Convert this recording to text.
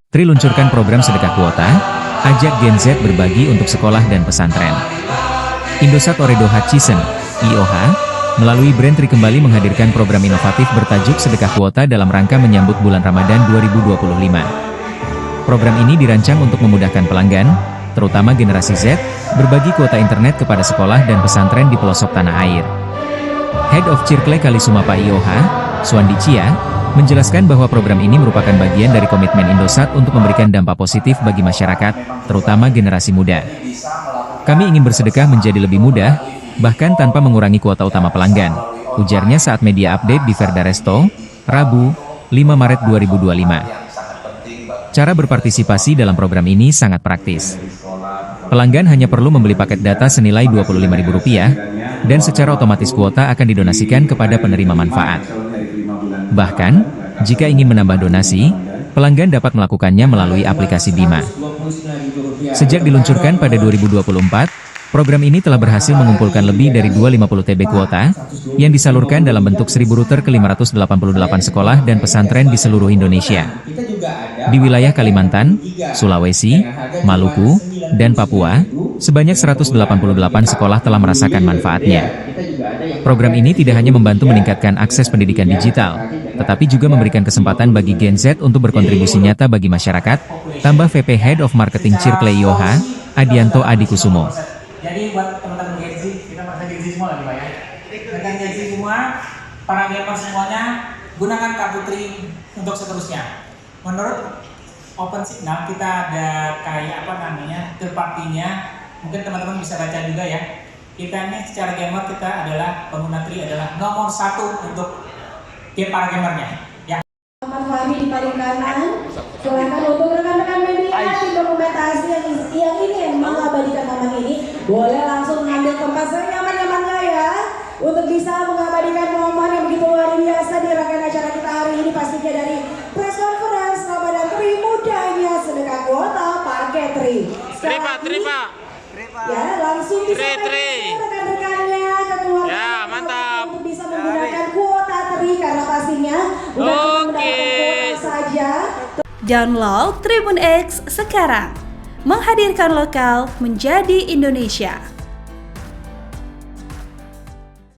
Tri luncurkan program sedekah kuota, ajak Gen Z berbagi untuk sekolah dan pesantren. Indosat Oredo Hutchison, IOH, melalui brand Tri kembali menghadirkan program inovatif bertajuk sedekah kuota dalam rangka menyambut bulan Ramadan 2025. Program ini dirancang untuk memudahkan pelanggan, terutama generasi Z, berbagi kuota internet kepada sekolah dan pesantren di pelosok tanah air. Head of Circle Kalisumapa IOH, Suwandi Cia, menjelaskan bahwa program ini merupakan bagian dari komitmen Indosat untuk memberikan dampak positif bagi masyarakat, terutama generasi muda. Kami ingin bersedekah menjadi lebih mudah, bahkan tanpa mengurangi kuota utama pelanggan, ujarnya saat media update di Verda Resto, Rabu, 5 Maret 2025. Cara berpartisipasi dalam program ini sangat praktis. Pelanggan hanya perlu membeli paket data senilai Rp25.000, dan secara otomatis kuota akan didonasikan kepada penerima manfaat. Bahkan, jika ingin menambah donasi, pelanggan dapat melakukannya melalui aplikasi Bima. Sejak diluncurkan pada 2024, program ini telah berhasil mengumpulkan lebih dari 250 TB kuota, yang disalurkan dalam bentuk 1.000 router ke 588 sekolah dan pesantren di seluruh Indonesia. Di wilayah Kalimantan, Sulawesi, Maluku, dan Papua, sebanyak 188 sekolah telah merasakan manfaatnya. Program ini tidak hanya membantu meningkatkan akses pendidikan digital, tetapi juga memberikan kesempatan bagi Gen Z untuk berkontribusi nyata bagi masyarakat, tambah VP Head of Marketing Circle IOH, Adianto Adikusumo. Jadi buat teman-teman Gen Z, kita merasa Gen Z semua lagi Pak ya. Dengan Gen Z semua, para gamer semuanya, gunakan kartu Tri untuk seterusnya. Menurut Open Signal, kita ada kayak third party-nya, mungkin teman-teman bisa baca juga ya. Kita ini secara gamer, kita adalah pengguna Tri adalah nomor 1 untuk para gamernya. Ya. Muhammad Fahmi di paling kanan, silakan untuk rekan-rekan media di dokumentasi yang ingin mengabadikan momen ini, boleh langsung mengambil tempat senyaman-nyamannya ya, untuk bisa mengabadikan momen yang begitu luar biasa di rangkaian acara kita hari ini, pastinya dari press conference Ramadan Tri mudahnya sedekah kuota paket Tri. Terima. Ya, langsung bisa rekan-rekannya, keluarga ya, mantap. untuk bisa menggunakan kuota Tri karena pastinya bukan menggunakan kuota saja. Download Tribun X sekarang, menghadirkan lokal menjadi Indonesia.